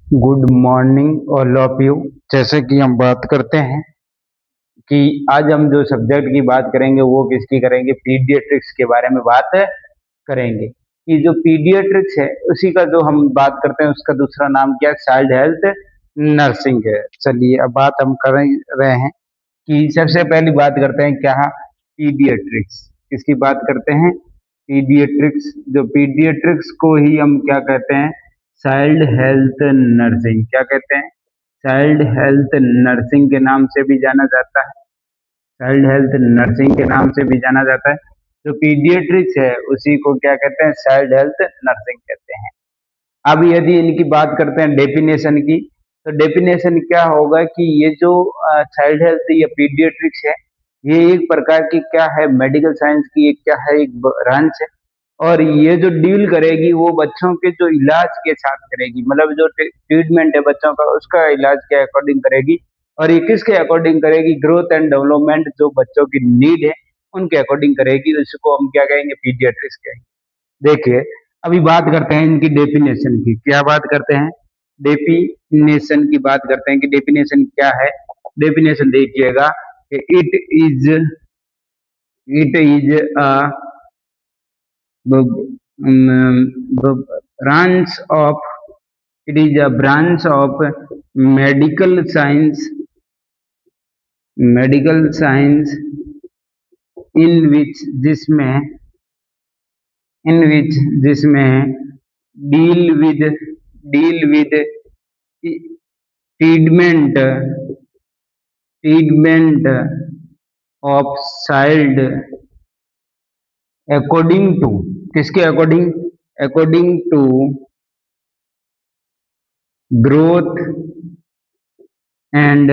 Good morning all of you. जैसे कि हम बात करते हैं कि आज हम जो सब्जेक्ट की बात करेंगे वो किसकी करेंगे, पीडियाट्रिक्स के बारे में बात करेंगे। कि जो पीडियाट्रिक्स है उसी का जो हम बात करते हैं उसका दूसरा नाम क्या है, चाइल्ड हेल्थ नर्सिंग है। चलिए अब बात हम कर रहे हैं कि सबसे पहली बात करते हैं क्या, पीडियाट्रिक्स किसकी बात करते हैं, पीडियाट्रिक्स। जो पीडियाट्रिक्स को ही हम क्या कहते हैं, चाइल्ड हेल्थ नर्सिंग। क्या कहते हैं, चाइल्ड हेल्थ नर्सिंग के नाम से भी जाना जाता है, चाइल्ड हेल्थ नर्सिंग के नाम से भी जाना जाता है। जो पीडियाट्रिक्स है उसी को क्या कहते हैं, चाइल्ड हेल्थ नर्सिंग कहते हैं। अब यदि इनकी बात करते हैं डेफिनेशन की, तो डेफिनेशन क्या होगा कि ये जो चाइल्ड हेल्थ या पीडियाट्रिक्स है, ये एक प्रकार की क्या है, मेडिकल साइंस की एक क्या है, एक ब्रांच है। और ये जो डील करेगी वो बच्चों के जो इलाज के साथ करेगी, मतलब जो ट्रीटमेंट है बच्चों का उसका इलाज के अकॉर्डिंग करेगी। और ये किसके अकॉर्डिंग करेगी, ग्रोथ एंड डेवलपमेंट जो बच्चों की नीड है उनके अकॉर्डिंग करेगी। इसको हम क्या कहेंगे, पीडियाट्रिक्स कहेंगे। देखिए अभी बात करते हैं इनकी डेफिनेशन की। क्या बात करते हैं, डेफिनेशन की बात करते हैं कि डेफिनेशन क्या है। डेफिनेशन देखिएगा कि it is a branch of it is a branch of medical science in which जिसमें deal with deal with treatment treatment of child according to, किसके according, according to growth and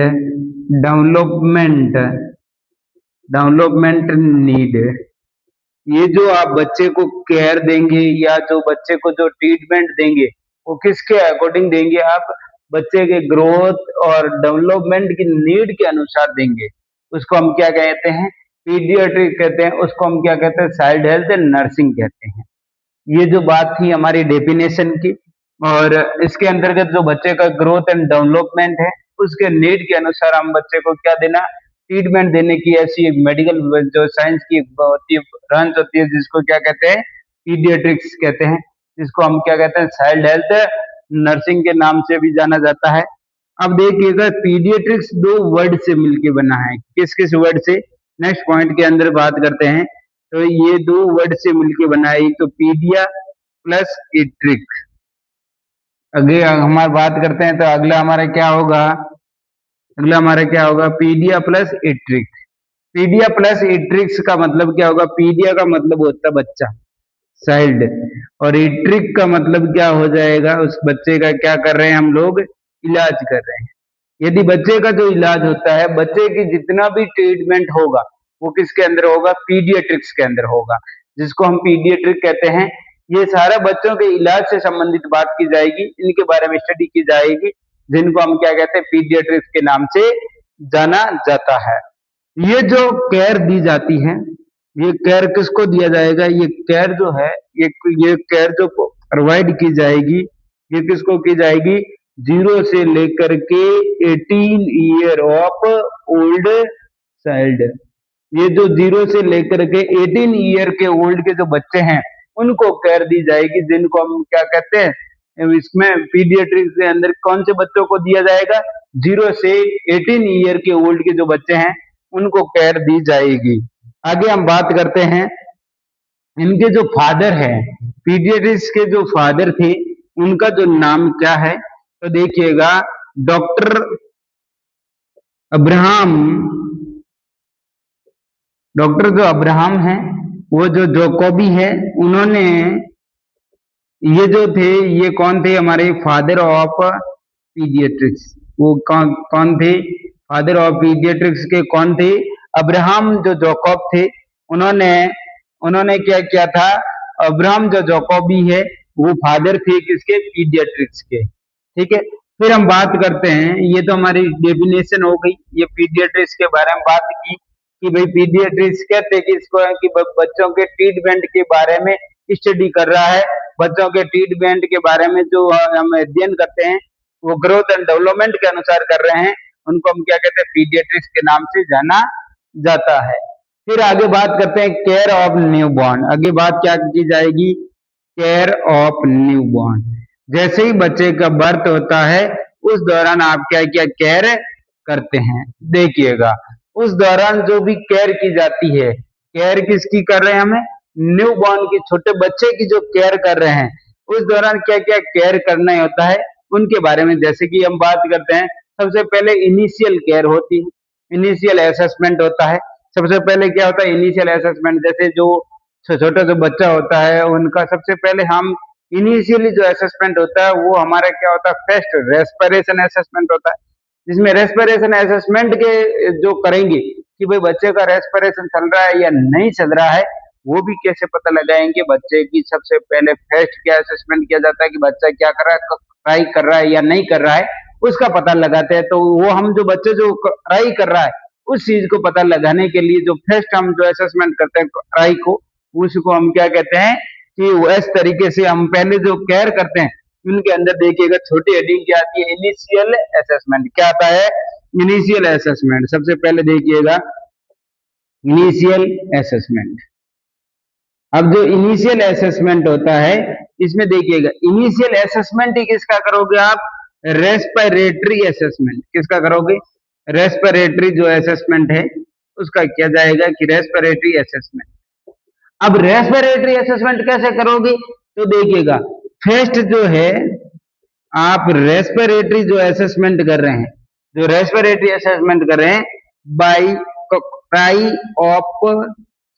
development development need. ये जो आप बच्चे को care देंगे या जो बच्चे को जो ट्रीटमेंट देंगे वो किसके अकॉर्डिंग देंगे, आप बच्चे के ग्रोथ और डेवलपमेंट की नीड के अनुसार देंगे। उसको हम क्या कहते हैं, पीडियाट्रिक कहते हैं। उसको हम क्या कहते हैं, चाइल्ड हेल्थ नर्सिंग कहते हैं। ये जो बात थी हमारी डेफिनेशन की, और इसके अंतर्गत जो बच्चे का ग्रोथ एंड डेवलपमेंट है उसके नीड के अनुसार हम बच्चे को क्या देना, ट्रीटमेंट देने की ऐसी एक मेडिकल जो साइंस की होती है, ब्रांच होती है, जिसको क्या कहते हैं, पीडियाट्रिक्स कहते हैं। जिसको हम क्या कहते हैं, चाइल्ड हेल्थ नर्सिंग के नाम से भी जाना जाता है। अब देखिएगा पीडियाट्रिक्स दो वर्ड से मिलके बना है। किस किस वर्ड से, नेक्स्ट पॉइंट के अंदर बात करते हैं। तो ये दो वर्ड से मिलके बना है, एक तो पीडिया प्लस इट्रिक। अगे हमारी बात करते हैं तो अगला हमारा क्या होगा, अगला हमारा क्या होगा, पीडिया प्लस इट्रिक। पीडिया प्लस इट्रिक्स का मतलब क्या होगा, पीडिया का मतलब होता है बच्चा, चाइल्ड, और इट्रिक का मतलब क्या हो जाएगा, उस बच्चे का क्या कर रहे हैं हम लोग, इलाज कर रहे हैं। यदि बच्चे का जो इलाज होता है, बच्चे की जितना भी ट्रीटमेंट होगा वो किसके अंदर होगा, पीडियाट्रिक्स के अंदर होगा, जिसको हम पीडियाट्रिक कहते हैं। ये सारा बच्चों के इलाज से संबंधित बात की जाएगी, इनके बारे में स्टडी की जाएगी, जिनको हम क्या कहते हैं, पीडियाट्रिक्स के नाम से जाना जाता है। ये जो केयर दी जाती है, ये केयर किसको दिया जाएगा, ये केयर जो है, ये केयर जो प्रोवाइड की जाएगी, ये किसको की जाएगी, 0 से लेकर के 18 ईयर ऑफ ओल्ड चाइल्ड। ये जो 0 से लेकर के 18 ईयर के ओल्ड के जो बच्चे हैं उनको केयर दी जाएगी, जिनको हम क्या कहते हैं, इसमें पीडियाट्रिक्स के अंदर कौन से बच्चों को दिया जाएगा, 0 से 18 ईयर के ओल्ड के जो बच्चे हैं उनको केयर दी जाएगी। आगे हम बात करते हैं, इनके जो फादर है, पीडियाट्रिक्स के जो फादर थे उनका जो नाम क्या है, तो देखिएगा डॉक्टर अब्राहम, डॉक्टर जो अब्राहम है, वो जो जोकोबी है, उन्होंने, ये जो थे, ये कौन थे, हमारे फादर ऑफ पीडियाट्रिक्स। वो कौन कौन थे, फादर ऑफ पीडियाट्रिक्स के कौन थे, अब्राहम जो जोकोब थे। उन्होंने उन्होंने क्या किया था, अब्राहम जो जोकोबी है वो फादर थे किसके, पीडियाट्रिक्स के। ठीक है, फिर हम बात करते हैं, ये तो हमारी डेफिनेशन हो गई, ये पीडियाट्रिक्स के बारे में बात की कि भाई पीडियाट्रिक्स कहते हैं कि इसको है कि बच्चों के ट्रीटमेंट के बारे में स्टडी कर रहा है, बच्चों के ट्रीटमेंट के बारे में जो हम अध्ययन करते हैं वो ग्रोथ एंड डेवलपमेंट के अनुसार कर रहे हैं, उनको हम क्या कहते हैं, पीडियाट्रिक्स के नाम से जाना जाता है। फिर आगे बात करते हैं केयर ऑफ न्यूबॉर्न। आगे बात क्या की जाएगी, केयर ऑफ न्यूबॉर्न। जैसे ही बच्चे का बर्थ होता है उस दौरान आप क्या क्या केयर करते हैं, देखिएगा उस दौरान जो भी केयर की जाती है, केयर किसकी कर रहे हैं, हमें न्यूबॉर्न की, छोटे बच्चे की जो केयर कर रहे हैं, उस दौरान क्या क्या केयर करना होता है उनके बारे में जैसे कि हम बात करते हैं। सबसे पहले इनिशियल केयर होती है, इनिशियल असेसमेंट होता है। सबसे पहले क्या होता है, इनिशियल असेसमेंट, जैसे जो छोटा जो बच्चा होता है उनका सबसे पहले हम इनिशियली जो असेसमेंट होता है वो हमारा क्या होता है, फर्स्ट रेस्पिरेशन असेसमेंट होता है, जिसमें रेस्पिरेशन असेसमेंट के जो करेंगे कि भाई बच्चे का रेस्पिरेशन चल रहा है या नहीं चल रहा है, वो भी कैसे पता लगाएंगे। बच्चे की सबसे पहले फर्स्ट क्या असेसमेंट किया जाता है कि बच्चा क्या कर रहा है, ट्राई कर रहा है या नहीं कर रहा है, उसका पता लगाते हैं। तो वो हम जो बच्चे जो ट्राई कर रहा है उस चीज को पता लगाने के लिए जो फर्स्ट हम जो असेसमेंट करते हैं ट्राई को, उसको हम क्या कहते हैं कि इस तरीके से हम पहले जो केयर करते हैं उनके अंदर देखिएगा छोटी हेडिंग क्या आती है, इनिशियल असेसमेंट। क्या आता है, इनिशियल असेसमेंट। सबसे पहले देखिएगा इनिशियल असेसमेंट। अब जो इनिशियल असेसमेंट होता है इसमें देखिएगा इनिशियल असेसमेंट ही किसका करोगे आप, रेस्पिरेटरी असेसमेंट। किसका करोगे, रेस्पिरेटरी जो असेसमेंट है उसका किया जाएगा कि रेस्पिरेटरी असेसमेंट। अब रेस्पिरेटरी असेसमेंट कैसे करोगे, तो देखिएगा फर्स्ट जो है आप रेस्पिरेटरी जो असेसमेंट कर रहे हैं, जो रेस्पिरेटरी असेसमेंट कर रहे हैं बाय क्राई ऑफ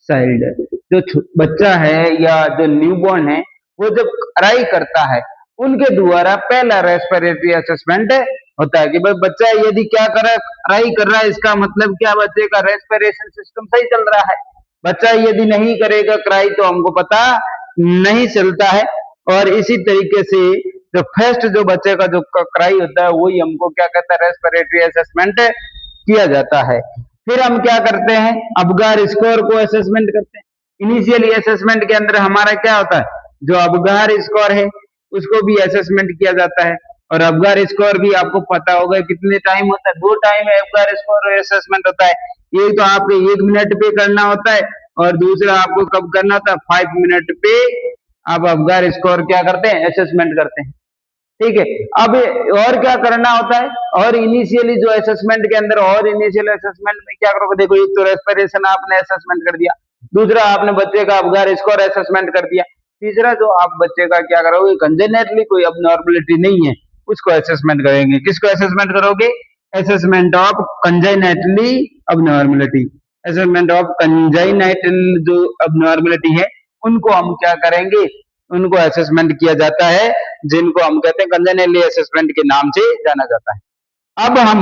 चाइल्ड, जो बच्चा है या जो न्यूबॉर्न है वो जब क्राई करता है उनके द्वारा पहला रेस्पिरेटरी असेसमेंट होता है कि भाई बच्चा यदि क्या कर रहा है, क्राई कर रहा है, इसका मतलब क्या, बच्चे का रेस्पिरेशन सिस्टम सही चल रहा है। बच्चा यदि नहीं करेगा क्राई तो हमको पता नहीं चलता है। और इसी तरीके से जो फर्स्ट जो बच्चे का जो क्राई होता है वही हमको क्या कहता है, रेस्पिरेटरी असेसमेंट किया जाता है। फिर हम क्या करते हैं, अबगार स्कोर को असेसमेंट करते हैं। इनिशियली असेसमेंट के अंदर हमारा क्या होता है, जो अबगार स्कोर है उसको भी असेसमेंट किया जाता है। और अबगार स्कोर भी आपको पता होगा कितने टाइम होता है, 2 टाइम अबगार स्कोर असेसमेंट होता है। एक तो आपको 1 मिनट पे करना होता है और दूसरा आपको कब करना होता है, 5 मिनट पे आप अबगार स्कोर क्या करते हैं, असेसमेंट करते हैं। ठीक है, अब और क्या करना होता है, और इनिशियली जो असेसमेंट के अंदर, और इनिशियल असेसमेंट में क्या करोगे, देखो एक तो रेस्पिरेशन आपने असेसमेंट कर दिया, दूसरा आपने बच्चे का अबगार स्कोर असेसमेंट कर दिया, तीसरा जो आप बच्चे का क्या करोगे, कंजेनेटली कोई अबनॉर्मलिटी नहीं है उसको असेसमेंट करेंगे। किसको असेसमेंट करोगे, assessment of congenitally abnormality. Assessment of congenital जो अबनॉर्मलिटी है उनको हम क्या करेंगे, उनको असेसमेंट किया जाता है, जिनको हम कहते हैं कंजेनेटली असेसमेंट के नाम से जाना जाता है। अब हम,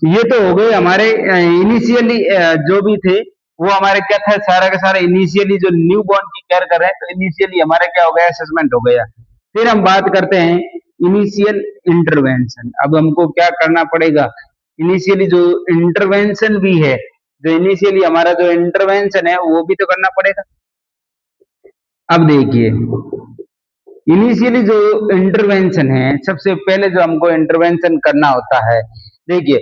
ये तो हो गए हमारे इनिशियली जो भी थे वो हमारे क्या था, सारा का सारा इनिशियली जो न्यू बॉर्न की केयर कर रहे हैं, तो इनिशियली हमारा क्या हो गया, असेसमेंट हो गया। फिर हम बात करते हैं इनिशियल इंटरवेंशन। अब हमको क्या करना पड़ेगा, इनिशियली जो इंटरवेंशन भी है, जो इनिशियली हमारा जो इंटरवेंशन है वो भी तो करना पड़ेगा। अब देखिए इनिशियली जो इंटरवेंशन है, सबसे पहले जो हमको इंटरवेंशन करना होता है, देखिए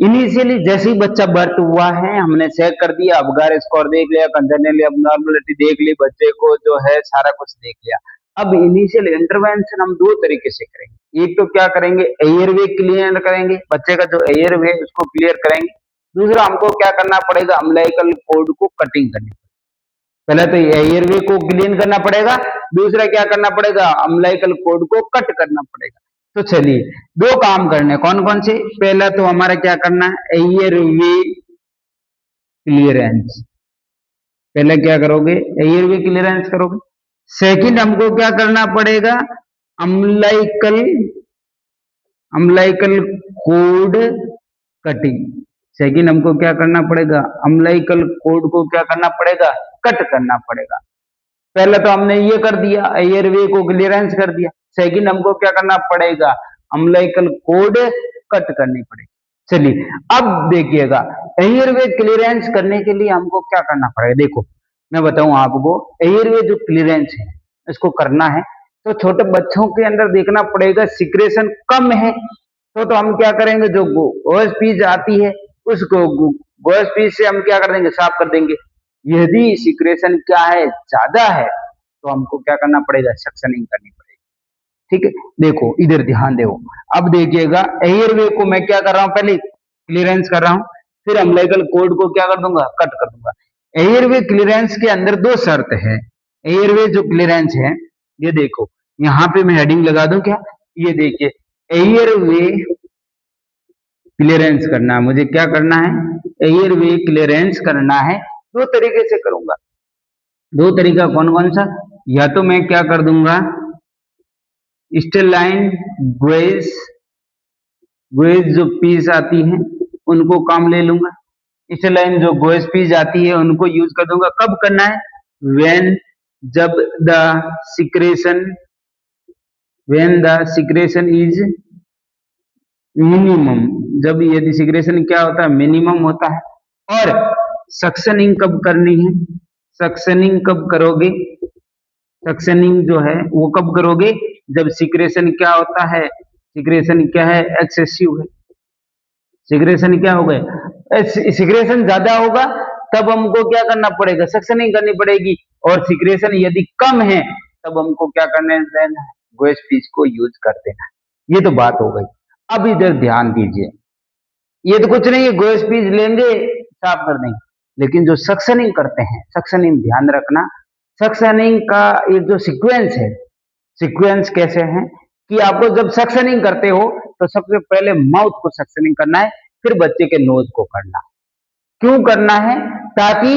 इनिशियली जैसे ही बच्चा बर्थ हुआ है हमने चेक कर दिया, अबगार स्कोर देख लिया, कंजेनिटल अबनॉर्मलिटी देख ली, बच्चे को जो है सारा कुछ देख लिया। अब इनिशियल इंटरवेंशन हम 2 तरीके से करेंगे। एक तो क्या करेंगे, एयरवे क्लियर करेंगे, बच्चे का जो एयरवे उसको क्लियर करेंगे। दूसरा हमको क्या करना पड़ेगा, अम्बिलिकल कॉर्ड को कटिंग करनी पड़ेगी। पहले तो एयरवे को क्लीन करना पड़ेगा, दूसरा क्या करना पड़ेगा, अम्बिलिकल कॉर्ड को कट करना पड़ेगा। तो चलिए 2 काम करने, कौन कौन से, पहला तो हमारा क्या करना है, एयरवे क्लियरेंस। पहले क्या करोगे, एयरवे क्लियरेंस करोगे। सेकंड हमको क्या करना पड़ेगा, अम्बिलिकल कॉर्ड कटिंग। सेकंड हमको क्या करना पड़ेगा, अम्बिलिकल कॉर्ड को क्या करना पड़ेगा, कट करना पड़ेगा। पहले तो हमने ये कर दिया, एयरवे को क्लियरेंस कर दिया। सेकंड हमको क्या करना पड़ेगा, अम्बिलिकल कॉर्ड कट करनी पड़ेगी। चलिए अब देखिएगा, एयरवे क्लियरेंस करने के लिए हमको क्या करना पड़ेगा। देखो मैं बताऊं आपको, एयरवे जो क्लियरेंस है इसको करना है तो छोटे बच्चों के अंदर देखना पड़ेगा सिक्रेशन कम है, तो हम क्या करेंगे, जो ओएसपीज आती है उसको ओएसपीज से हम क्या कर देंगे, साफ कर देंगे। यदि सिक्रेशन क्या है, ज्यादा है, तो हमको क्या करना पड़ेगा, सक्शनिंग करनी पड़ेगी। ठीक है, देखो इधर ध्यान दो। अब देखिएगा एयरवे को मैं क्या कर रहा हूं, पहले क्लियरेंस कर रहा हूं, फिर अम्बिलिकल कोड को क्या कर दूंगा, कट कर दूंगा। एयरवे क्लियरेंस के अंदर दो शर्त है। एयरवे जो क्लियरेंस है, ये देखो यहां पे मैं हेडिंग लगा दूं क्या, ये देखिए एयरवे क्लियरेंस करना है, मुझे क्या करना है, एयरवे क्लियरेंस करना है। दो तरीके से करूंगा, दो तरीका कौन कौन सा, या तो मैं क्या कर दूंगा, स्टेलाइन ग्वेज जो पीस आती है उनको काम ले लूंगा। स्टेलाइन जो गोएज पीस आती है उनको यूज कर दूंगा। कब करना है, व्हेन जब द सिक्रेशन इज मिनिमम, जब यदि सिक्रेशन क्या होता है, मिनिमम होता है। और सक्शनिंग कब करनी है, सक्शनिंग कब करोगे, सक्शनिंग जो है वो कब करोगे, जब सिक्रेशन क्या होता है, सिक्रेशन क्या है, एक्सेसिव है। सिक्रेशन क्या हो गए, सिक्रेशन ज्यादा होगा तब हमको क्या करना पड़ेगा, सक्शनिंग करनी पड़ेगी। और सिक्रेशन यदि कम है तब हमको क्या करना है, गोएज पीस को यूज कर देना। ये तो बात हो गई। अब इधर ध्यान दीजिए, ये तो कुछ नहीं है, गोएज पीस लेंगे साफ कर देंगे, लेकिन जो सक्शनिंग करते हैं, सक्शनिंग ध्यान रखना, सक्शनिंग का एक जो सीक्वेंस है, सीक्वेंस कैसे है कि आपको जब सक्शनिंग करते हो तो सबसे पहले माउथ को सक्शनिंग करना है, फिर बच्चे के नोज को करना है। क्यों करना है, ताकि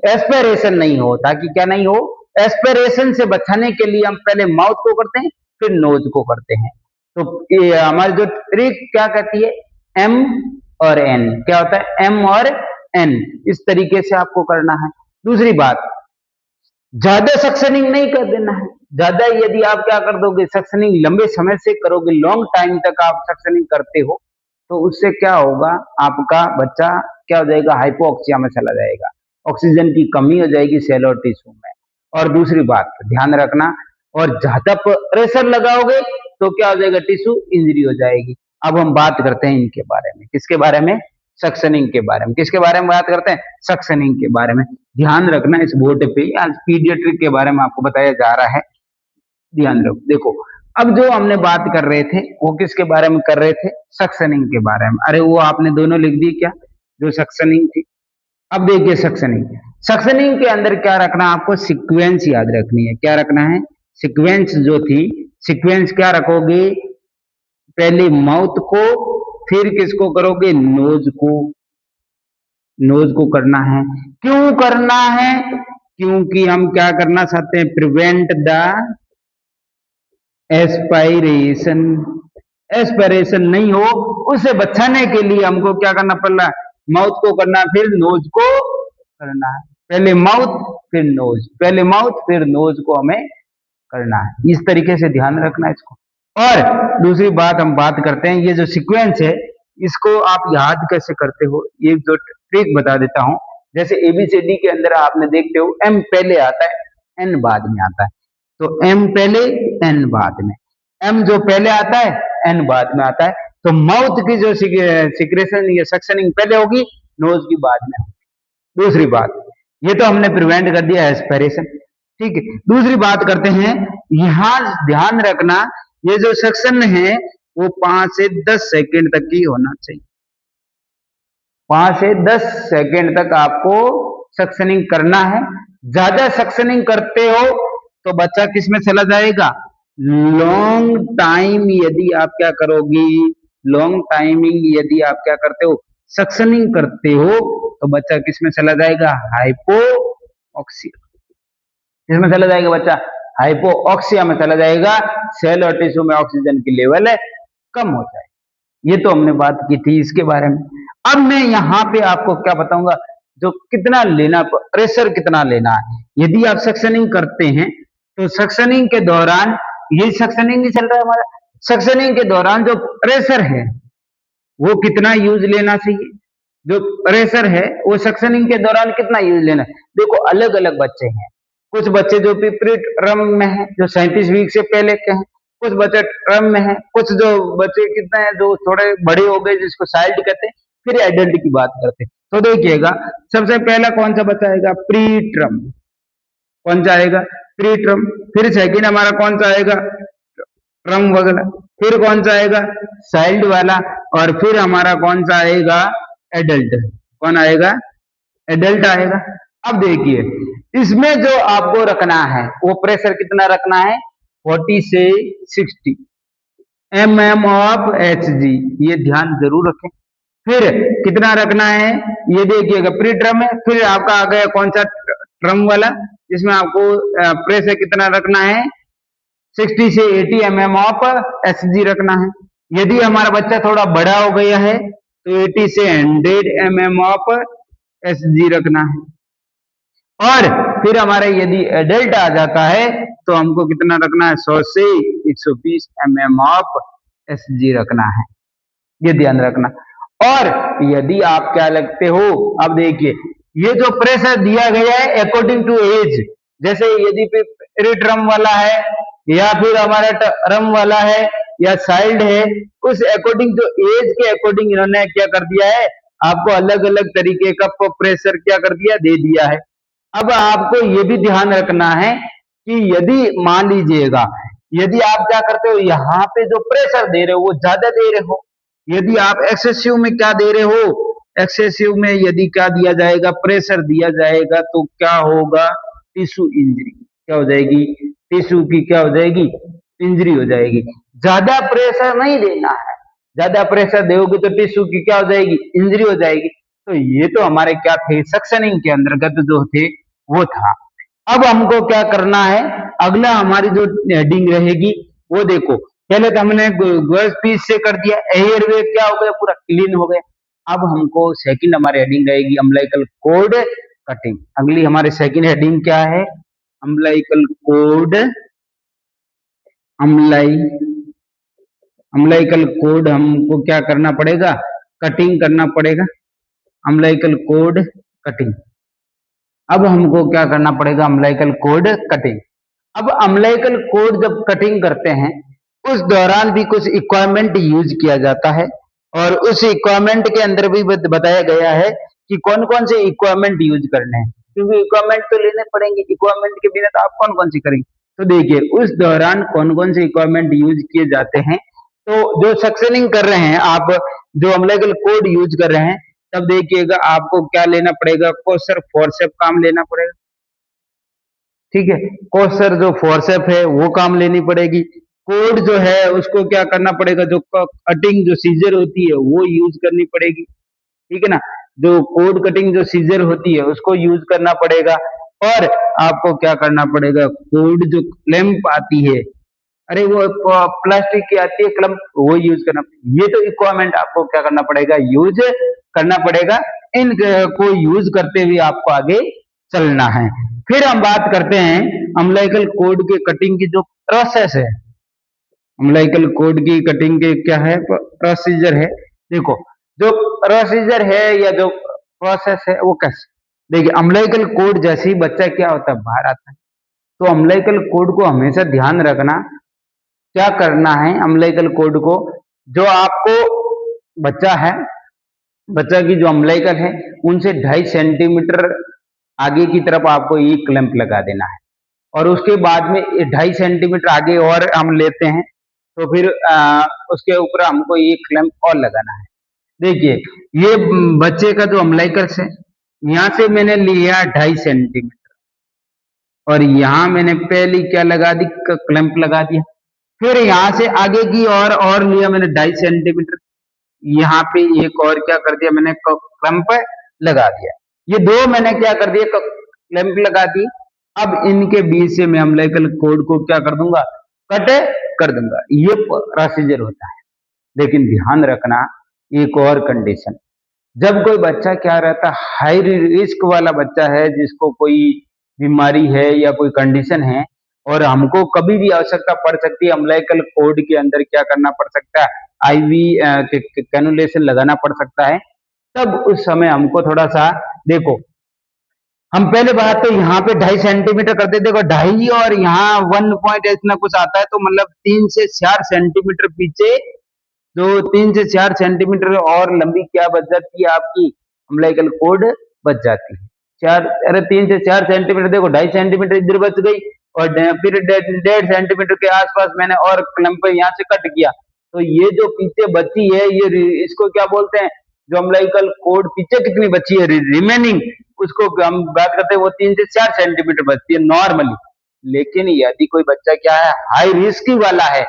एस्पिरेशन नहीं हो, ताकि क्या नहीं हो, एस्पिरेशन से बचाने के लिए हम पहले माउथ को करते हैं फिर नोज को करते हैं। तो ये हमारी जो ट्रिक क्या कहती है, एम और एन, क्या होता है, एम और एन, इस तरीके से आपको करना है। दूसरी बात, ज्यादा सक्शनिंग नहीं कर देना है। ज्यादा यदि आप क्या कर दोगे, सक्शनिंग लंबे समय से करोगे, लॉन्ग टाइम तक आप सक्शनिंग करते हो, तो उससे क्या होगा, आपका बच्चा क्या हो जाएगा, हाइपोक्सिया में चला जाएगा, ऑक्सीजन की कमी हो जाएगी सेल और टिश्यू में। और दूसरी बात ध्यान रखना, और ज्यादा प्रेशर लगाओगे तो क्या हो जाएगा, टिश्यू इंजरी हो जाएगी। अब हम बात करते हैं इनके बारे में, किसके बारे में, सक्शनिंग के बारे में। किसके बारे में बात करते हैं, सक्शनिंग के बारे में। ध्यान रखना, इस बोर्ड पे आज पीडियाट्रिक के बारे में आपको बताया जा रहा है, ध्यान रखो। देखो अब जो हमने बात कर रहे थे वो किसके बारे में कर रहे थे, सक्शनिंग के बारे में। अरे वो आपने दोनों लिख दी क्या, जो सक्शनिंग थी। अब देखिए सक्शनिंग, सक्शनिंग के अंदर क्या रखना, आपको सीक्वेंस याद रखनी है। क्या रखना है, सीक्वेंस जो थी, सीक्वेंस क्या रखोगे, पहले माउथ को, फिर किसको करोगे, नोज को, नोज को करना है। क्यों करना है, क्योंकि हम क्या करना चाहते हैं, प्रिवेंट द एस्पायरेशन, एस्पिरेशन नहीं हो, उसे बचाने के लिए हमको क्या करना पड़ रहा है, माउथ को करना फिर नोज को करना है। पहले माउथ फिर नोज, पहले माउथ फिर नोज को हमें करना है। इस तरीके से ध्यान रखना है इसको। और दूसरी बात हम बात करते हैं, ये जो सीक्वेंस है इसको आप याद कैसे करते हो, ये जो ट्रिक बता देता हूं। जैसे एबीसीडी के अंदर आपने देखते हो एम पहले आता है एन बाद में आता है, तो एम पहले एन बाद में, एम जो पहले आता है एन बाद में आता है। तो माउथ की जो सिक्रेशन या सक्शनिंग पहले होगी, नोज की बाद में होगी। दूसरी बात, ये तो हमने प्रिवेंट कर दिया एस्पिरेशन, ठीक है। दूसरी बात करते हैं, यहां ध्यान रखना, ये जो सक्शन है वो 5 से 10 सेकंड तक ही होना चाहिए। 5 से 10 सेकंड तक आपको सक्शनिंग करना है। ज्यादा सक्शनिंग करते हो तो बच्चा किस में चला जाएगा, लॉन्ग टाइम यदि आप क्या करोगी, लॉन्ग टाइमिंग यदि आप क्या करते हो, सक्शनिंग करते हो, तो बच्चा किस में चला जाएगा, हाइपोऑक्सिया, किसमें चला जाएगा बच्चा, हाइपोऑक्सिया में चला जाएगा। सेल और टिश्यू में ऑक्सीजन की लेवल है कम हो जाए। ये तो हमने बात की थी इसके बारे में। अब मैं यहाँ पे आपको क्या बताऊंगा, जो कितना लेना, प्रेशर कितना लेना है। यदि आप सक्शनिंग करते हैं तो सक्शनिंग के दौरान, ये सक्शनिंग नहीं चल रहा है हमारा, सक्शनिंग के दौरान जो प्रेशर है वो कितना यूज लेना चाहिए, जो प्रेशर है वो सक्शनिंग के दौरान कितना यूज लेना है। देखो अलग अलग बच्चे हैं, कुछ बच्चे जो प्री टर्म में है, जो 37 वीक से पहले के हैं, कुछ बच्चे टर्म में है, कुछ जो बच्चे कितने हैं जो थोड़े बड़े हो गए जिसको चाइल्ड कहते हैं, फिर एडल्ट की बात करते हैं। तो देखिएगा सबसे पहला कौन सा बच्चा आएगा, प्री टर्म। कौन सा आएगा, प्री टर्म। फिर सेकंड हमारा कौन सा आएगा, ट्रम वगैरह। फिर कौन सा आएगा, चाइल्ड वाला। और फिर हमारा कौन सा आएगा, एडल्ट। कौन आएगा, एडल्ट आएगा। अब देखिए इसमें जो आपको रखना है वो प्रेशर कितना रखना है, 40 से 60 mm ऑफ Hg, ये ध्यान जरूर रखें। फिर कितना रखना है, ये देखिएगा प्री ट्रम है। फिर आपका आ गया कौन सा, ट्रम वाला, जिसमें आपको प्रेशर कितना रखना है, 60 से 80 mm ऑफ Hg रखना है। यदि हमारा बच्चा थोड़ा बड़ा हो गया है तो 80 से 100 mm ऑफ Hg रखना है। और फिर हमारे यदि एडल्ट आ जाता है तो हमको कितना रखना है, 100 से 120 mm ऑफ Hg रखना है, ये ध्यान रखना। और यदि आप क्या लगते हो, अब देखिए ये जो प्रेशर दिया गया है अकॉर्डिंग टू एज, जैसे यदि प्री-टर्म वाला है या फिर हमारा टर्म वाला है या चाइल्ड है, उस अकॉर्डिंग जो एज के अकॉर्डिंग इन्होंने क्या कर दिया है, आपको अलग अलग तरीके का प्रेशर क्या कर दिया, दे दिया है। अब आपको ये भी ध्यान रखना है कि यदि मान लीजिएगा यदि आप क्या करते हो, यहाँ पे जो प्रेशर दे रहे हो वो ज्यादा दे रहे हो, यदि आप एक्सेसिव में क्या दे रहे हो, एक्सेसिव में यदि क्या दिया जाएगा, प्रेशर दिया जाएगा, तो क्या होगा, टिश्यू इंजरी। क्या हो जाएगी, टिश्यू की क्या हो जाएगी, इंजरी हो जाएगी। ज्यादा प्रेशर नहीं देना है, ज्यादा प्रेशर दोगे तो टिश्यू की क्या हो जाएगी, इंजरी हो जाएगी। तो ये तो हमारे क्या थे, सक्शनिंग के अंतर्गत जो थे वो था। अब हमको क्या करना है, अगला हमारी जो हेडिंग रहेगी वो देखो, पहले तो हमने गैस पीस से कर दिया, एयरवे क्या हो गया, पूरा क्लीन हो गया। अब हमको सेकंड हमारी हेडिंग रहेगी अम्बिलिकल कॉर्ड कटिंग। अगली हमारी सेकंड हेडिंग क्या है, अम्बिलिकल कॉर्ड, अम्बिलिकल कॉर्ड हमको क्या करना पड़ेगा, कटिंग करना पड़ेगा, अम्बिलिकल कॉर्ड कटिंग। अब हमको क्या करना पड़ेगा, अम्बिलिकल कॉर्ड कटिंग। अब अम्बिलिकल कॉर्ड जब कटिंग करते हैं उस दौरान भी कुछ इक्विपमेंट यूज किया जाता है, और उस इक्विपमेंट के अंदर भी बताया गया है कि कौन कौन से इक्विपमेंट यूज करने हैं, क्योंकि इक्विपमेंट तो लेने पड़ेंगे, इक्विपमेंट के बिना तो आप कौन कौन सी करेंगे। तो देखिए उस दौरान कौन कौन से इक्विपमेंट यूज किए जाते हैं। तो जो सक्शनिंग कर रहे हैं आप, जो अम्बिलिकल कॉर्ड यूज कर रहे हैं, तब देखिएगा आपको क्या लेना पड़ेगा, कोसर फोर्सेप काम लेना पड़ेगा। ठीक है, कोसर जो फोर्सेप है वो काम लेनी पड़ेगी। कोड जो है उसको क्या करना पड़ेगा, जो कटिंग जो सीजर होती है वो यूज करनी पड़ेगी। ठीक है ना, जो कोड कटिंग जो सीजर होती है उसको यूज करना पड़ेगा। और आपको क्या करना पड़ेगा, कोड जो क्लैंप आती है, अरे वो प्लास्टिक की आती है क्लैंप, वो यूज करना। ये तो इक्विपमेंट आपको क्या करना पड़ेगा, यूज करना पड़ेगा। इन को यूज करते हुए आपको आगे चलना है। फिर हम बात करते हैं अम्बिलिकल कॉर्ड के कटिंग की जो प्रोसेस है, अम्बिलिकल कॉर्ड की कटिंग के क्या है, प्रोसीजर है। देखो जो प्रोसीजर है या जो प्रोसेस है वो कैसे, देखिए अम्बिलिकल कॉर्ड जैसे ही बच्चा क्या होता है, बाहर आता है, तो अम्बिलिकल कॉर्ड को हमेशा ध्यान रखना, क्या करना है अम्बिलिकल कॉर्ड को, जो आपको बच्चा है, बच्चा की जो अम्बिलिकल है उनसे 2.5 सेंटीमीटर आगे की तरफ आपको ये क्लैंप लगा देना है। और उसके बाद में 2.5 सेंटीमीटर आगे और हम लेते हैं तो फिर उसके ऊपर हमको ये क्लैंप और लगाना है। देखिए ये बच्चे का जो अम्बिलिकस है, यहाँ से मैंने लिया 2.5 सेंटीमीटर, और यहाँ मैंने पहली क्या लगा दी, क्लैंप लगा दिया। फिर यहाँ से आगे की और लिया मैंने 2.5 सेंटीमीटर, यहाँ पे एक और क्या कर दिया मैंने, क्लैंप लगा दिया। ये दो मैंने क्या कर दिया, क्लैंप लगा दी। अब इनके बीच से मैं अम्बिलिकल कॉर्ड को क्या कर दूंगा, कट कर दूंगा। ये प्रोसीजर होता है। लेकिन ध्यान रखना एक और कंडीशन, जब कोई बच्चा क्या रहता है, हाई रिस्क वाला बच्चा है, जिसको कोई बीमारी है या कोई कंडीशन है, और हमको कभी भी आवश्यकता पड़ सकती है अम्बिलिकल कॉर्ड के अंदर क्या करना पड़ सकता है, आईवी कैनुलेशन लगाना पड़ सकता है, तब उस समय हमको थोड़ा सा देखो हम पहले बात तो यहाँ पे 2.5 सेंटीमीटर करते थे, देखो 2.5 और यहाँ 1 पॉइंट इतना कुछ आता है, तो मतलब 3 से 4 सेंटीमीटर पीछे, जो 3 से 4 सेंटीमीटर और लंबी क्या बच जाती है आपकी अम्बिलिकल कॉर्ड बच जाती है। चार, अरे 3 से 4 सेंटीमीटर, देखो 2.5 सेंटीमीटर इधर बच गई, और फिर 1.5 सेंटीमीटर के आसपास मैंने और क्लैंप यहाँ से कट किया, तो ये जो पीछे बची है, ये इसको क्या बोलते हैं, जो अम्बिलिकल कॉर्ड पीछे कितनी बची है रिमेनिंग, उसको हम बात करते हैं, वो 3 से 4 सेंटीमीटर बचती है नॉर्मली। लेकिन यदि कोई बच्चा क्या है, हाई रिस्क वाला है,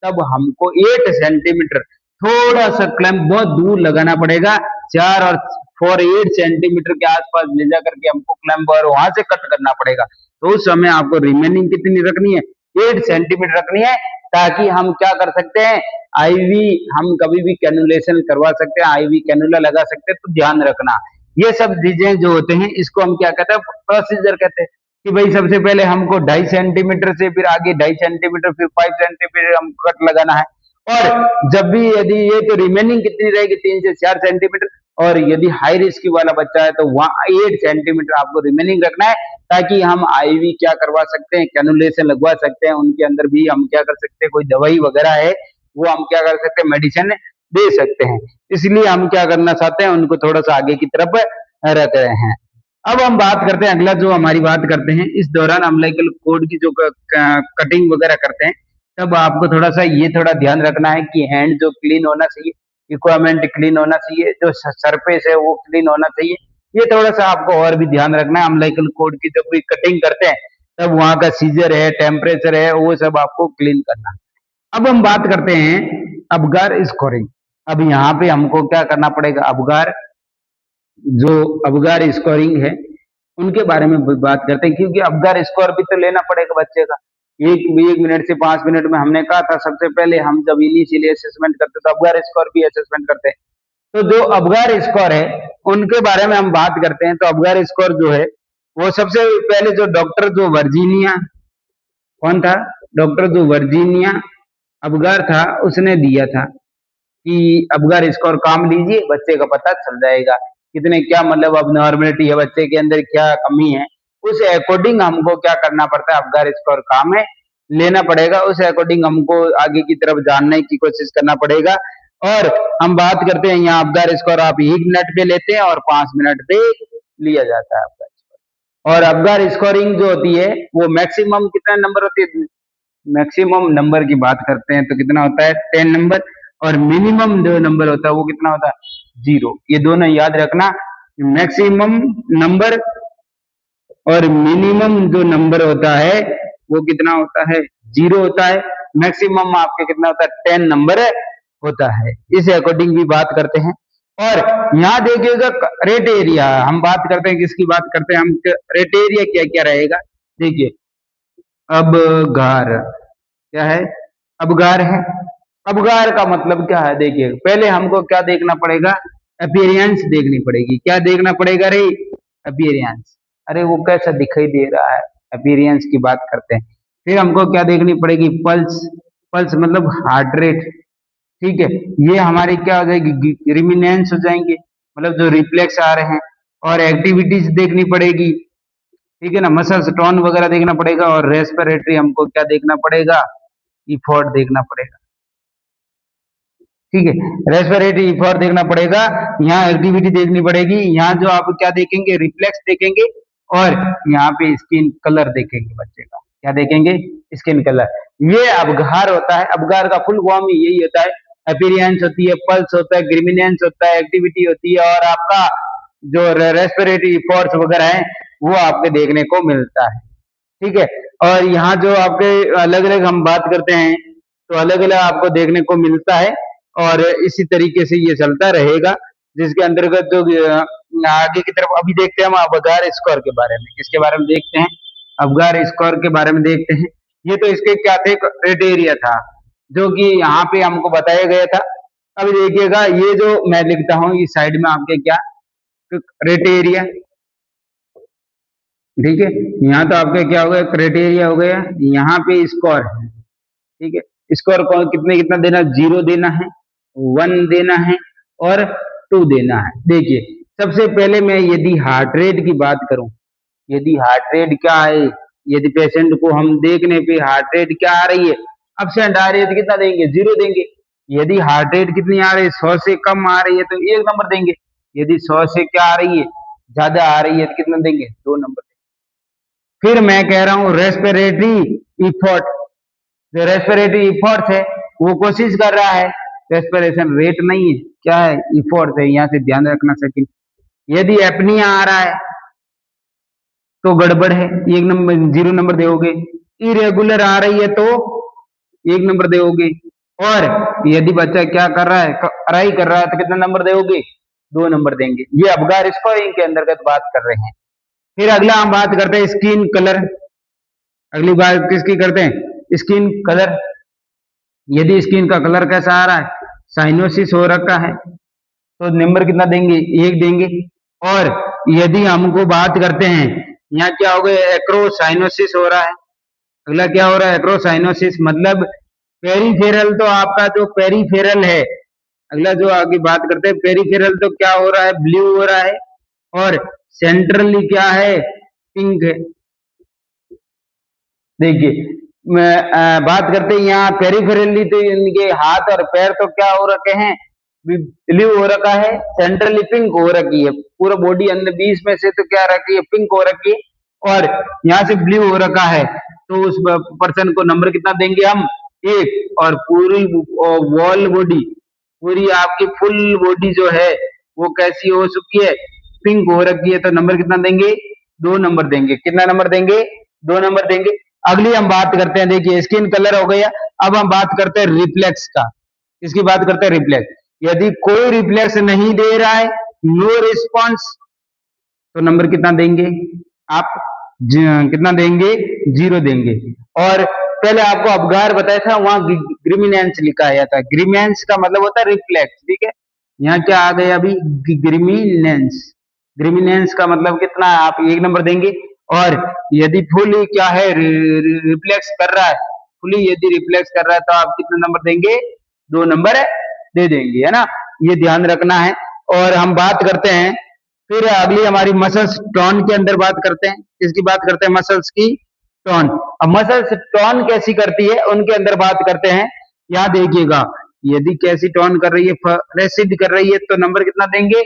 तब हमको 8 सेंटीमीटर थोड़ा सा क्लैंप बहुत दूर लगाना पड़ेगा, 4 और 8 सेंटीमीटर के आसपास ले जा करके हमको क्लैंप और वहां से कट करना पड़ेगा। तो उस समय आपको रिमेनिंग कितनी रखनी है, 8 सेंटीमीटर रखनी है, ताकि हम क्या कर सकते हैं, आईवी, हम कभी भी कैनुलेशन करवा सकते हैं, आईवी कैनुला लगा सकते हैं। तो ध्यान रखना, ये सब चीजें जो होते हैं, इसको हम क्या कहते हैं, प्रोसीजर कहते हैं, कि भाई सबसे पहले हमको 2.5 सेंटीमीटर से फिर आगे 2.5 सेंटीमीटर, फिर 5 सेंटीमीटर हम कट लगाना है। और जब भी यदि ये तो रिमेनिंग कितनी रहेगी, 3 से 4 सेंटीमीटर, और यदि हाई रिस्क वाला बच्चा है तो वहां 8 सेंटीमीटर आपको रिमेनिंग रखना है, ताकि हम आईवी क्या करवा सकते हैं, कैनुलेशन लगवा सकते हैं, उनके अंदर भी हम क्या कर सकते हैं, कोई दवाई वगैरह है वो हम क्या कर सकते हैं, मेडिसिन दे सकते हैं। इसलिए हम क्या करना चाहते हैं, उनको थोड़ा सा आगे की तरफ रख रहे हैं। अब हम बात करते हैं अगला, जो हमारी बात करते हैं, इस दौरान अम्बिलिकल कॉर्ड की जो कटिंग वगैरह करते हैं, तब आपको थोड़ा सा ये थोड़ा ध्यान रखना है कि हैंड जो क्लीन होना चाहिए, इक्विपमेंट क्लीन होना चाहिए, जो सरफेस है वो क्लीन होना चाहिए। ये थोड़ा सा आपको और भी ध्यान रखना है, अम्बिलिकल कॉर्ड की जब भी कटिंग करते हैं, तब वहां का सीजर है, टेम्परेचर है, वो सब आपको क्लीन करना है। अब हम बात करते हैं अबगार स्कोरिंग। अब यहाँ पे हमको क्या करना पड़ेगा, अबगार, जो अबगार स्कोरिंग है, उनके बारे में बात करते हैं, क्योंकि अबगार स्कोर भी तो लेना पड़ेगा बच्चे का। एक मिनट से 5 मिनट में हमने कहा था, सबसे पहले हम जब इनिशियली असेसमेंट करते तो अबगार स्कोर भी असेसमेंट करते हैं। तो जो अबगार स्कोर है, उनके बारे में हम बात करते हैं। तो अबगार स्कोर जो है, वो सबसे पहले जो डॉक्टर जो वर्जीनिया, कौन था, डॉक्टर जो वर्जीनिया अबगार था, उसने दिया था कि अबगार स्कोर काम लीजिए, बच्चे का पता चल जाएगा कितने क्या मतलब अब नॉर्मेलिटी है, बच्चे के अंदर क्या कमी है, उस अकॉर्डिंग हमको क्या करना पड़ता है, अबगार स्कोर काम है लेना पड़ेगा, उस अकॉर्डिंग हमको आगे की तरफ जानने की कोशिश करना पड़ेगा। और हम बात करते हैं यहाँ अबगार स्कोर आप 1 मिनट पे लेते हैं और 5 मिनट पे लिया जाता है अबगार स्कोर। और अबगार स्कोरिंग जो होती है, वो मैक्सिमम कितना नंबर होती है, मैक्सिमम नंबर की बात करते हैं तो कितना होता है, 10 नंबर, और मिनिमम जो नंबर होता है वो कितना होता है, 0। ये दोनों याद रखना, मैक्सिमम नंबर और मिनिमम जो नंबर होता है वो कितना होता है, 0 होता है। मैक्सिमम आपके कितना होता है, 10 नंबर होता है। इस अकॉर्डिंग भी बात करते हैं। और यहाँ देखिएगा रेट एरिया, हम बात करते हैं, किसकी बात करते हैं हम, रेट एरिया क्या क्या रहेगा, देखिए अबगार क्या है, अबगार है। अबगार का मतलब क्या है, देखिए पहले हमको क्या देखना पड़ेगा, अपीयरेंस देखनी पड़ेगी। क्या देखना पड़ेगा रे, अपीयरेंस, अरे वो कैसा दिखाई दे रहा है, अपीयरेंस की बात करते हैं। फिर हमको क्या देखनी पड़ेगी, पल्स, पल्स मतलब हार्ट रेट, ठीक है, ये हमारी क्या हो जाएगी, रिमिनेंस हो जाएंगे, मतलब जो रिफ्लेक्स आ रहे हैं। और एक्टिविटीज देखनी पड़ेगी, ठीक है ना, मसल्स टोन वगैरह देखना पड़ेगा। और रेस्पिरेटरी हमको क्या देखना पड़ेगा, इफोर्ट देखना पड़ेगा, ठीक है, रेस्पिरेटरी इफोर्ट देखना पड़ेगा। यहाँ एक्टिविटी देखनी पड़ेगी, यहाँ जो आप क्या देखेंगे, रिफ्लेक्स देखेंगे, और यहाँ पे स्किन कलर देखेंगे बच्चे का, क्या देखेंगे, स्किन कलर। ये अबगार होता है, अबगार का फुल फॉर्म ही यही होता है, अपीयरेंस होती है, पल्स होता है, ग्रिमिनेंस होता है, एक्टिविटी होती है, और आपका जो रेस्पिरेटरी फोर्स वगैरह है वो आपके देखने को मिलता है, ठीक है। और यहाँ जो आपके अलग अलग हम बात करते हैं, तो अलग अलग आपको देखने को मिलता है, और इसी तरीके से ये चलता रहेगा, जिसके अंतर्गत जो आगे की तरफ अभी देखते हैं हम अबगार स्कोर के बारे में, किसके बारे में देखते हैं, अबगार स्कोर के बारे में देखते हैं। ये तो इसके क्या थे, क्राइटेरिया था, जो कि यहाँ पे हमको बताया गया था। अब देखिएगा, ये जो मैं लिखता हूँ इस साइड में आपके क्या, क्राइटेरिया, ठीक है, यहाँ तो आपका क्या हो गया, क्राइटेरिया हो गया, यहाँ पे स्कोर है, ठीक है, स्कोर को कितने कितना देना, 0 देना है, 1 देना है, और 2 देना है। देखिए सबसे पहले मैं यदि हार्ट रेट की बात करूं, यदि हार्ट रेट क्या है, यदि पेशेंट को हम देखने पे हार्ट रेट क्या आ रही है, अपसेंट आ रही है तो कितना देंगे, 0 देंगे। यदि हार्ट रेट कितनी आ रही है, 100 से कम आ रही है तो 1 नंबर देंगे। यदि 100 से क्या आ रही है, ज्यादा आ रही है तो कितना देंगे, 2 नंबर। फिर मैं कह रहा हूँ रेस्पिरेटरी इफोर्ट, जो रेस्पिरेटरी इफोर्ट है वो कोशिश कर रहा है, रेस्पिरेशन रेट नहीं है, क्या है, इफोर्ट है, यहाँ से ध्यान रखना। सेकंड, यदि एपनिया आ रहा है तो गड़बड़ है, 1 नंबर, 0 नंबर दोगे। इरेगुलर आ रही है तो 1 नंबर दोगे। और यदि बच्चा क्या कर रहा है, पढ़ाई कर रहा है तो कितना नंबर दोगे, 2 नंबर देंगे। ये अबगार स्कोरिंग के अंतर्गत बात कर रहे हैं। फिर अगला हम बात करते हैं स्किन कलर। अगली बात किसकी करते हैं, स्किन कलर। यदि स्किन का कलर कैसा आ रहा है, साइनोसिस हो रखा है तो नंबर कितना देंगे, 1 देंगे। और यदि हमको बात करते हैं, यहाँ क्या हो गया, एक्रोसाइनोसिस हो रहा है। अगला क्या हो रहा है, एक्रोसाइनोसिस मतलब पेरीफेरल, तो आपका जो पेरीफेरल है, अगला जो आगे बात करते हैं पेरीफेरल, तो क्या हो रहा है, ब्लू हो रहा है। और सेंट्रली क्या है, पिंक है। देखिए बात करते हैं यहाँ पेरिफेरली, तो इनके हाथ और पैर तो क्या हो रखे हैं, ब्लू हो रखा है, सेंट्रली पिंक हो रखी है, पूरा बॉडी अंदर 20 में से तो क्या रखी है, पिंक हो रखी है। और यहाँ से ब्लू हो रखा है तो उस पर्सन को नंबर कितना देंगे हम, 1। और पूरी वॉल बॉडी, पूरी आपकी फुल बॉडी जो है वो कैसी हो चुकी है, पिंक हो रखी है, तो नंबर कितना देंगे, 2 नंबर देंगे। कितना नंबर देंगे, 2 नंबर देंगे। अगली हम बात करते हैं, देखिए स्किन कलर हो गया। अब हम बात करते हैं रिफ्लेक्स का। इसकी बात करते हैं रिफ्लेक्स। यदि कोई रिफ्लेक्स नहीं दे रहा है, नो रिस्पॉन्स, तो नंबर कितना देंगे आप, कितना देंगे, 0 देंगे। और पहले आपको अबगार बताया था, वहां ग्रीमिनेंस लिखा आया था। ग्रीमिनेंस का मतलब होता है रिफ्लेक्स, ठीक है। यहाँ क्या आ गया अभी, ग्रीमिनेंस। ग्रीमिनेंस का मतलब कितना, आप 1 नंबर देंगे। और यदि फुली क्या है, रिफ्लेक्स कर रहा है, फुली यदि रिफ्लेक्स कर रहा है तो आप कितने नंबर देंगे, 2 नंबर दे देंगे, है ना। ये ध्यान रखना है। और हम बात करते हैं, फिर अगली हमारी मसल्स टोन के अंदर बात करते हैं। इसकी बात करते हैं मसल्स की टोन। अब मसल्स टोन कैसी करती है उनके अंदर बात करते हैं। यहाँ देखिएगा, यदि कैसी टोन कर रही है, फ्लैसिड कर रही है तो नंबर कितना देंगे,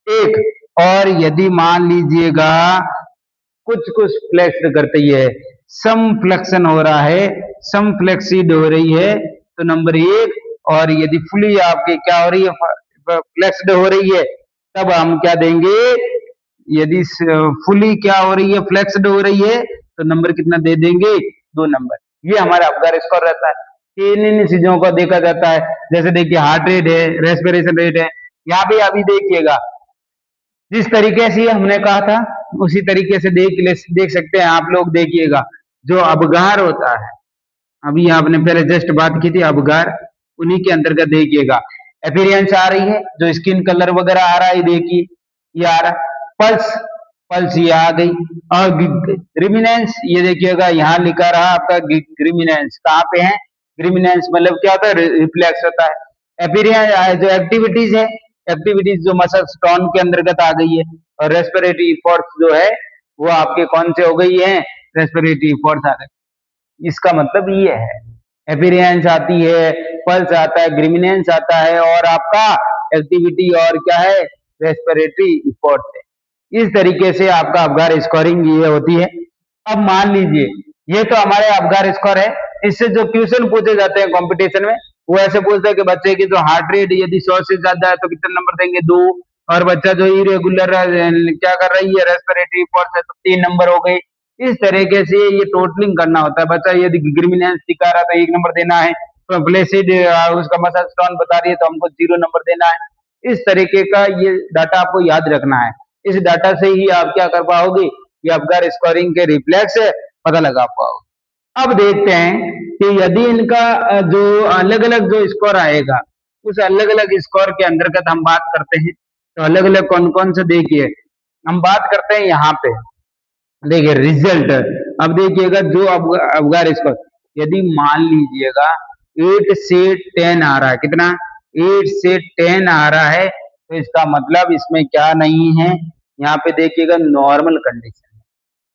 1। और यदि मान लीजिएगा कुछ कुछ फ्लेक्स करती है, सम फ्लेक्शन हो रहा है, सम फ्लेक्सिड हो रही है तो नंबर 1। और यदि फुली आपके क्या हो रही है, फ्लेक्स्ड हो रही है, तब हम क्या देंगे, यदि फुली क्या हो रही है, फ्लेक्स्ड हो रही है, तो नंबर कितना दे देंगे, 2 नंबर। ये हमारा अबगार स्कोर रहता है। इन चीजों को देखा जाता है। जैसे देखिए हार्ट रेट है, रेस्पिरेशन रेट है। यहाँ पे अभी देखिएगा, जिस तरीके से हमने कहा था उसी तरीके से देख सकते हैं आप लोग। देखिएगा जो अबगार होता है, अभी आपने पहले जस्ट बात की थी अबगार, उन्हीं के अंतर्गत देखिएगा अपीयरेंस आ रही है, जो स्किन कलर वगैरह आ रहा है, देखिए ये आ रहा है। पल्स, पल्स ये आ गई। और ग्रीमिनेंस, ये देखिएगा यहाँ लिखा रहा आपका ग्रीमिनेंस कहाँ पे है, ग्रीमिनेंस मतलब क्या होता है, रिफ्लेक्स होता है। अपीयरेंस जो एक्टिविटीज है, एक्टिविटीज जो मसल्स टोन के अंतर्गत आ गई है। और रेस्पिरेटरी फोर्स जो है वो आपके कौन से हो गई है, रेस्पिरेटरी फोर्स आ गई। इसका मतलब ये है, अपीयरेंस आती है, पल्स आता है, ग्रीमिनेंस आता है, और आपका एक्टिविटी और क्या है, रेस्पिरेटरी फोर्स है। इस तरीके से आपका अबगार स्कोरिंग ये होती है। अब मान लीजिए ये तो हमारे अबगार स्कोर है। इससे जो क्वेश्चन पूछे जाते हैं कंपटीशन में, वो ऐसे पूछते हैं कि बच्चे की जो हार्ट रेट यदि 100 से ज्यादा है तो कितने नंबर देंगे, 2। और बच्चा जो इरेगुलर क्या कर रही है, रेस्पिरेटरी फोर्स है, तो 3 नंबर हो गए। इस तरीके से ये टोटलिंग करना होता है। बच्चा यदि ग्रीमिनेंस दिखा रहा है तो 1 नंबर देना है, तो फ्लैसिड उसका मसल टोन बता रही है तो हमको 0 नंबर देना है। इस तरीके का ये डाटा आपको याद रखना है। इस डाटा से ही आप क्या कर पाओगे, ये अबगार स्कोरिंग के रिफ्लेक्स पता लगा पाओगे। अब देखते हैं कि यदि इनका जो अलग अलग जो स्कोर आएगा, उस अलग अलग स्कोर के अंतर्गत हम बात करते हैं। तो अलग अलग कौन कौन से, देखिए हम बात करते हैं यहाँ पे, देखिए रिजल्ट। अब देखिएगा जो अबगार स्कोर, यदि मान लीजिएगा 8 से 10 आ रहा है, कितना, 8 से 10 आ रहा है, तो इसका मतलब इसमें क्या नहीं है, यहाँ पे देखिएगा नॉर्मल कंडीशन।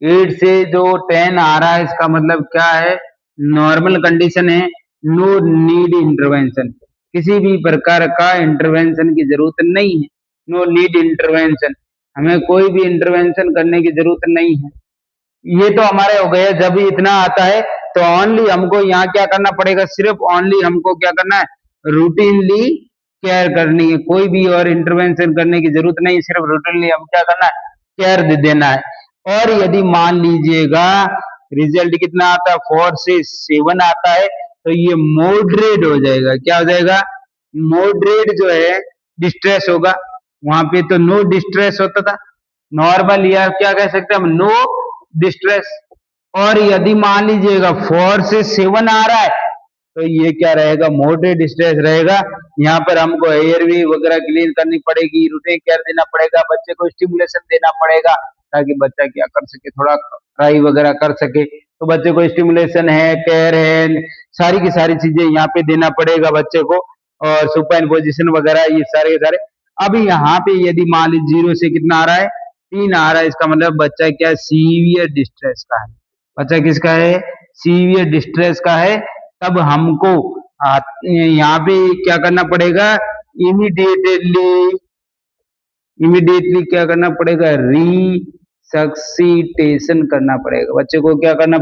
8 से जो 10 आ रहा है इसका मतलब क्या है, नॉर्मल कंडीशन है, नो नीड इंटरवेंशन, किसी भी प्रकार का इंटरवेंशन की जरूरत नहीं है, नो नीड इंटरवेंशन, हमें कोई भी इंटरवेंशन करने की जरूरत नहीं है। ये तो हमारे हो गए, जब इतना आता है तो ओनली हमको यहाँ क्या करना पड़ेगा, सिर्फ ओनली हमको क्या करना है, रूटीनली केयर करनी है, कोई भी और इंटरवेंशन करने की जरूरत नहीं, सिर्फ रूटीनली हम क्या करना है, केयर दे देना है। और यदि मान लीजिएगा रिजल्ट कितना आता है, 4 से 7 आता है, तो ये मॉडरेट हो जाएगा, क्या हो जाएगा, मॉडरेट जो है डिस्ट्रेस होगा, वहां पे तो नो डिस्ट्रेस होता था, नॉर्मल या क्या कह सकते हैं हम, नो डिस्ट्रेस। और यदि मान लीजिएगा 4 से 7 आ रहा है, तो ये क्या रहेगा, मॉडरेट डिस्ट्रेस रहेगा। यहाँ पर हमको एयरवे वगैरह क्लीन करनी पड़ेगी, रूटीन केयर देना पड़ेगा, बच्चे को स्टिमुलेशन देना पड़ेगा, ताकि बच्चा क्या कर सके, थोड़ा ट्राई वगैरह कर सके। तो बच्चे को स्टिमुलेशन है, केयर है, सारी की सारी चीजें यहाँ पे देना पड़ेगा बच्चे को, और सुपाइन पोजिशन वगैरह ये सारे के सारे। अब यहाँ पे यदि मान लीजिए 0 से कितना आ रहा है, 3 आ रहा है, इसका मतलब बच्चा क्या, सीवियर डिस्ट्रेस का है, बच्चा किसका है, सीवियर डिस्ट्रेस का है। तब हमको यहाँ पे क्या करना पड़ेगा, इमीडिएटली इमीडिएटली क्या करना पड़ेगा, रिसक्सीटेशन करना पड़ेगा, बच्चे को क्या करना